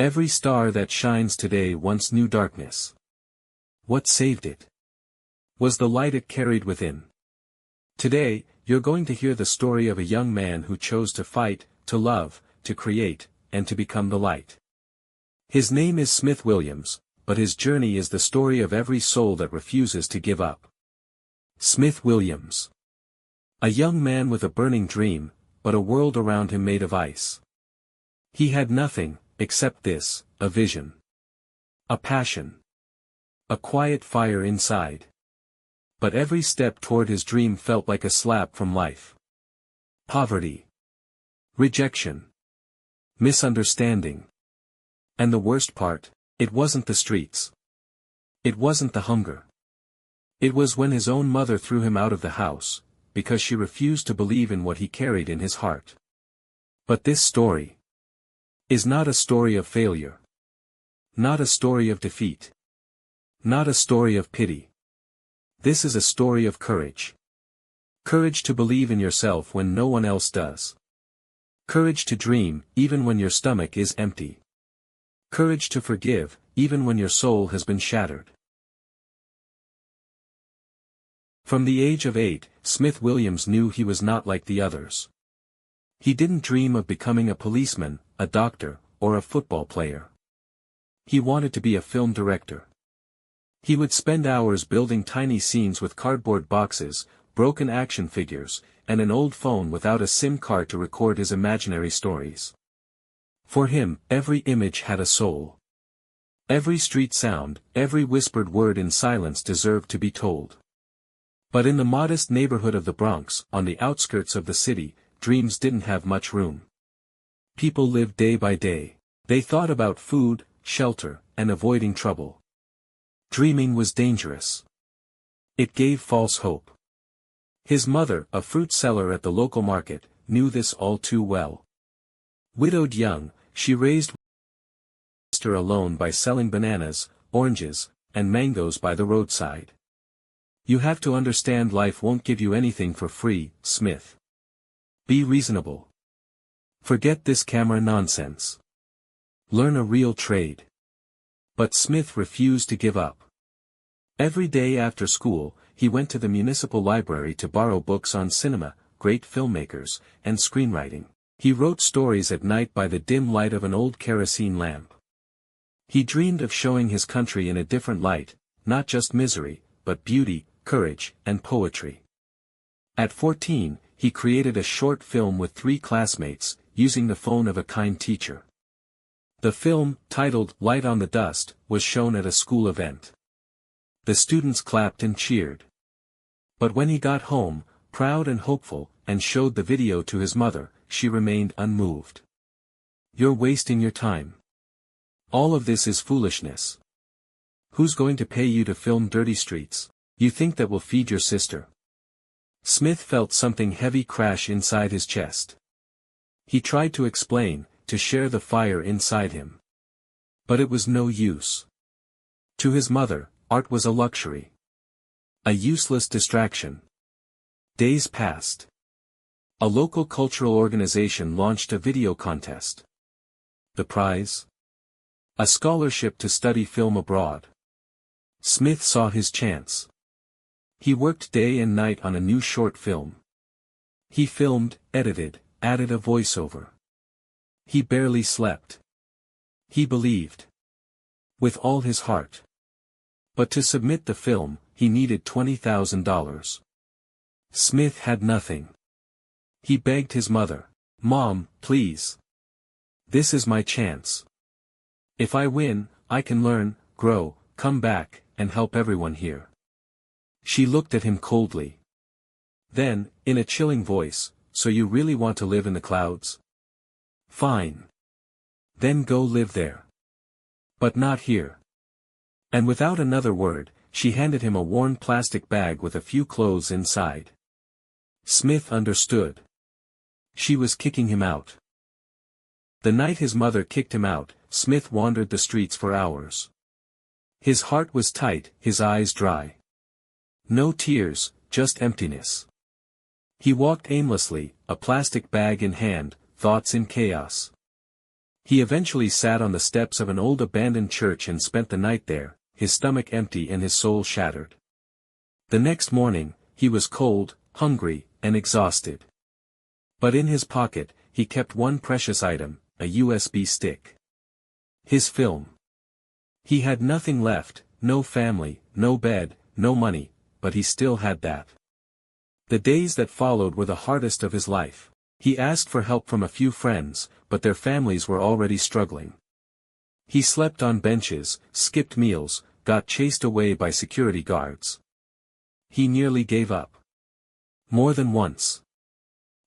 Every star that shines today once knew darkness. What saved it was the light it carried within. Today, you're going to hear the story of a young man who chose to fight, to love, to create, and to become the light. His name is Smith Williams, but his journey is the story of every soul that refuses to give up. Smith Williams. A young man with a burning dream, but a world around him made of ice. He had nothing, except this, a vision. A passion. A quiet fire inside. But every step toward his dream felt like a slap from life. Poverty. Rejection. Misunderstanding. And the worst part, it wasn't the streets. It wasn't the hunger. It was when his own mother threw him out of the house, because she refused to believe in what he carried in his heart. But this story is not a story of failure. Not a story of defeat. Not a story of pity. This is a story of courage. Courage to believe in yourself when no one else does. Courage to dream, even when your stomach is empty. Courage to forgive, even when your soul has been shattered. From the age of 8, Smith Williams knew he was not like the others. He didn't dream of becoming a policeman, a doctor, or a football player. He wanted to be a film director. He would spend hours building tiny scenes with cardboard boxes, broken action figures, and an old phone without a SIM card to record his imaginary stories. For him, every image had a soul. Every street sound, every whispered word in silence deserved to be told. But in the modest neighborhood of the Bronx, on the outskirts of the city, dreams didn't have much room. People lived day by day. They thought about food, shelter, and avoiding trouble. Dreaming was dangerous. It gave false hope. His mother, a fruit seller at the local market, knew this all too well. Widowed young, she raised her alone by selling bananas, oranges, and mangoes by the roadside. You have to understand life won't give you anything for free, Smith. Be reasonable. Forget this camera nonsense. Learn a real trade. But Smith refused to give up. Every day after school, he went to the municipal library to borrow books on cinema, great filmmakers, and screenwriting. He wrote stories at night by the dim light of an old kerosene lamp. He dreamed of showing his country in a different light, not just misery, but beauty, courage, and poetry. At 14, he created a short film with 3 classmates, using the phone of a kind teacher. The film, titled Light on the Dust, was shown at a school event. The students clapped and cheered. But when he got home, proud and hopeful, and showed the video to his mother, she remained unmoved. You're wasting your time. All of this is foolishness. Who's going to pay you to film dirty streets? You think that will feed your sister? Smith felt something heavy crash inside his chest. He tried to explain, to share the fire inside him. But it was no use. To his mother, art was a luxury. A useless distraction. Days passed. A local cultural organization launched a video contest. The prize? A scholarship to study film abroad. Smith saw his chance. He worked day and night on a new short film. He filmed, edited, added a voiceover. He barely slept. He believed. With all his heart. But to submit the film, he needed $20,000. Smith had nothing. He begged his mother, "Mom, please. This is my chance. If I win, I can learn, grow, come back, and help everyone here." She looked at him coldly. Then, in a chilling voice, "So you really want to live in the clouds? Fine. Then go live there. But not here." And without another word, she handed him a worn plastic bag with a few clothes inside. Smith understood. She was kicking him out. The night his mother kicked him out, Smith wandered the streets for hours. His heart was tight, his eyes dry. No tears, just emptiness. He walked aimlessly, a plastic bag in hand, thoughts in chaos. He eventually sat on the steps of an old abandoned church and spent the night there, his stomach empty and his soul shattered. The next morning, he was cold, hungry, and exhausted. But in his pocket, he kept one precious item, a USB stick. His film. He had nothing left, no family, no bed, no money, but he still had that. The days that followed were the hardest of his life. He asked for help from a few friends, but their families were already struggling. He slept on benches, skipped meals, got chased away by security guards. He nearly gave up. More than once.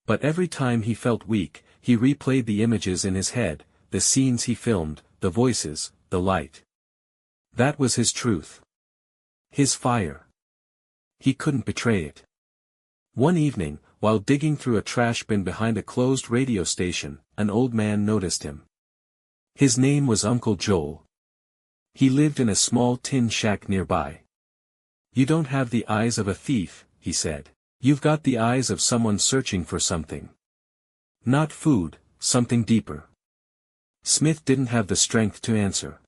But every time he felt weak, he replayed the images in his head, the scenes he filmed, the voices, the light. That was his truth. His fire. He couldn't betray it. One evening, while digging through a trash bin behind a closed radio station, an old man noticed him. His name was Uncle Joel. He lived in a small tin shack nearby. "You don't have the eyes of a thief," he said. "You've got the eyes of someone searching for something. Not food, something deeper." Smith didn't have the strength to answer.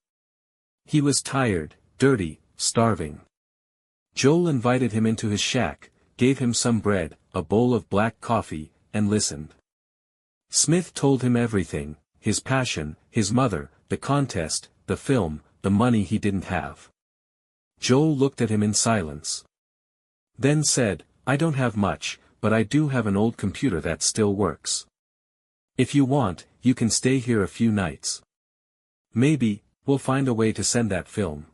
He was tired, dirty, starving. Joel invited him into his shack, gave him some bread, a bowl of black coffee, and listened. Smith told him everything, his passion, his mother, the contest, the film, the money he didn't have. Joel looked at him in silence. Then said, "I don't have much, but I do have an old computer that still works. If you want, you can stay here a few nights. Maybe, we'll find a way to send that film."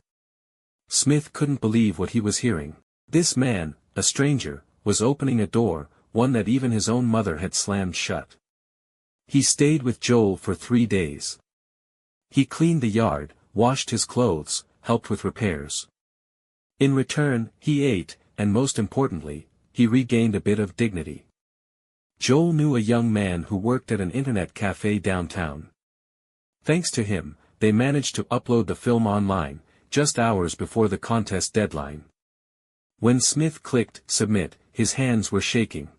Smith couldn't believe what he was hearing. This man, a stranger, was opening a door, one that even his own mother had slammed shut. He stayed with Joel for 3 days. He cleaned the yard, washed his clothes, helped with repairs. In return, he ate, and most importantly, he regained a bit of dignity. Joel knew a young man who worked at an internet cafe downtown. Thanks to him, they managed to upload the film online, just hours before the contest deadline. When Smith clicked submit, his hands were shaking.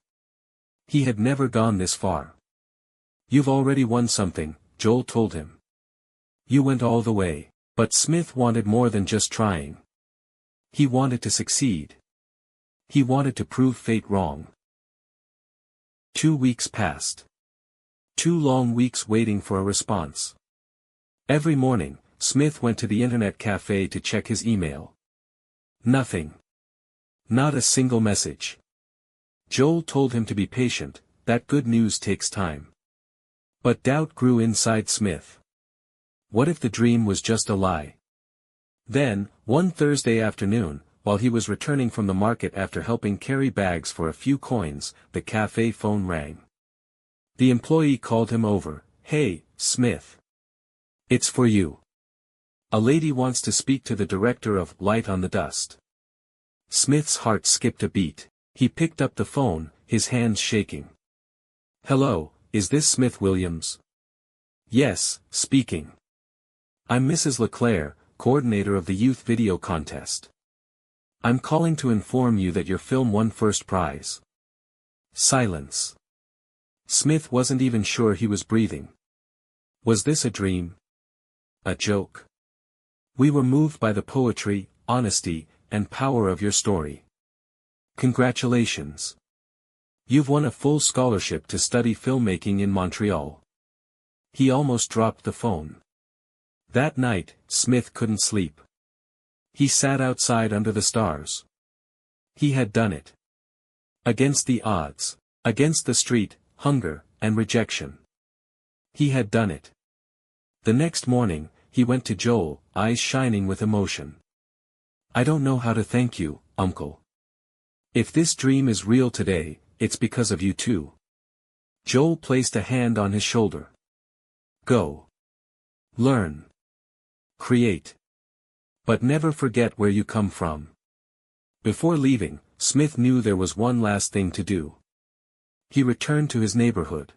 He had never gone this far. "You've already won something," Joel told him. "You went all the way." But Smith wanted more than just trying. He wanted to succeed. He wanted to prove fate wrong. 2 weeks passed. 2 long weeks waiting for a response. Every morning, Smith went to the internet cafe to check his email. Nothing. Not a single message. Joel told him to be patient, that good news takes time. But doubt grew inside Smith. What if the dream was just a lie? Then, one Thursday afternoon, while he was returning from the market after helping carry bags for a few coins, the cafe phone rang. The employee called him over. "Hey, Smith. It's for you. A lady wants to speak to the director of Light on the Dust." Smith's heart skipped a beat. He picked up the phone, his hands shaking. "Hello, is this Smith Williams?" "Yes, speaking. I'm Mrs. LeClaire, coordinator of the youth video contest. I'm calling to inform you that your film won first prize." Silence. Smith wasn't even sure he was breathing. Was this a dream? A joke? "We were moved by the poetry, honesty, and power of your story. Congratulations. You've won a full scholarship to study filmmaking in Montreal." He almost dropped the phone. That night, Smith couldn't sleep. He sat outside under the stars. He had done it. Against the odds. Against the street, hunger, and rejection. He had done it. The next morning, he went to Joel, eyes shining with emotion. "I don't know how to thank you, Uncle. If this dream is real today, it's because of you too." Joel placed a hand on his shoulder. "Go. Learn. Create. But never forget where you come from." Before leaving, Smith knew there was one last thing to do. He returned to his neighborhood.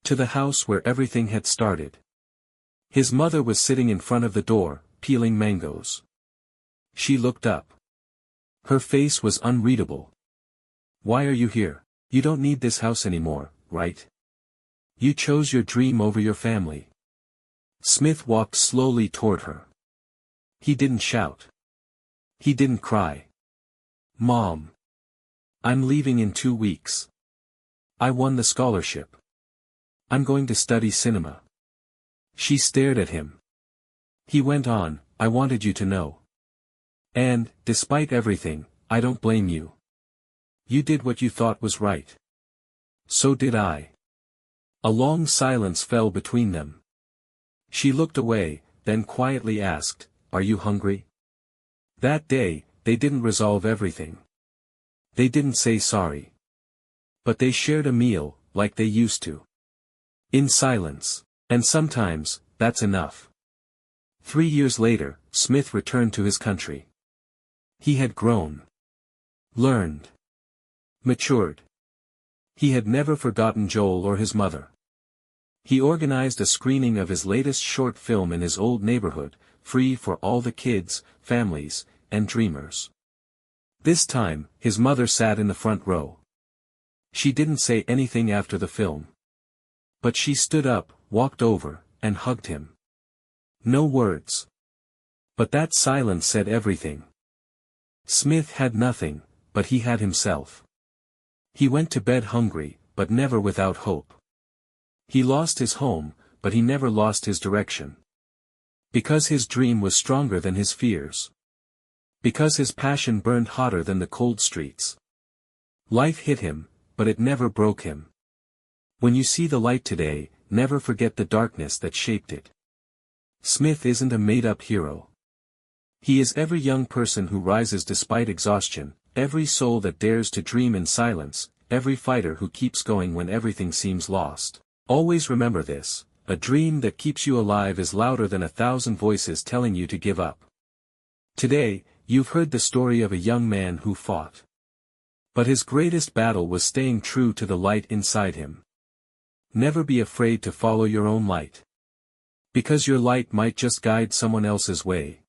To the house where everything had started. His mother was sitting in front of the door, peeling mangoes. She looked up. Her face was unreadable. "Why are you here? You don't need this house anymore, right? You chose your dream over your family." Smith walked slowly toward her. He didn't shout. He didn't cry. "Mom. I'm leaving in 2 weeks. I won the scholarship. I'm going to study cinema." She stared at him. He went on, "I wanted you to know. And, despite everything, I don't blame you. You did what you thought was right. So did I." A long silence fell between them. She looked away, then quietly asked, "Are you hungry?" That day, they didn't resolve everything. They didn't say sorry. But they shared a meal, like they used to. In silence. And sometimes, that's enough. 3 years later, Smith returned to his country. He had grown. Learned. Matured. He had never forgotten Joel or his mother. He organized a screening of his latest short film in his old neighborhood, free for all the kids, families, and dreamers. This time, his mother sat in the front row. She didn't say anything after the film. But she stood up, walked over, and hugged him. No words. But that silence said everything. Smith had nothing, but he had himself. He went to bed hungry, but never without hope. He lost his home, but he never lost his direction. Because his dream was stronger than his fears. Because his passion burned hotter than the cold streets. Life hit him, but it never broke him. When you see the light today, never forget the darkness that shaped it. Smith isn't a made-up hero. He is every young person who rises despite exhaustion, every soul that dares to dream in silence, every fighter who keeps going when everything seems lost. Always remember this, a dream that keeps you alive is louder than 1,000 voices telling you to give up. Today, you've heard the story of a young man who fought. But his greatest battle was staying true to the light inside him. Never be afraid to follow your own light. Because your light might just guide someone else's way.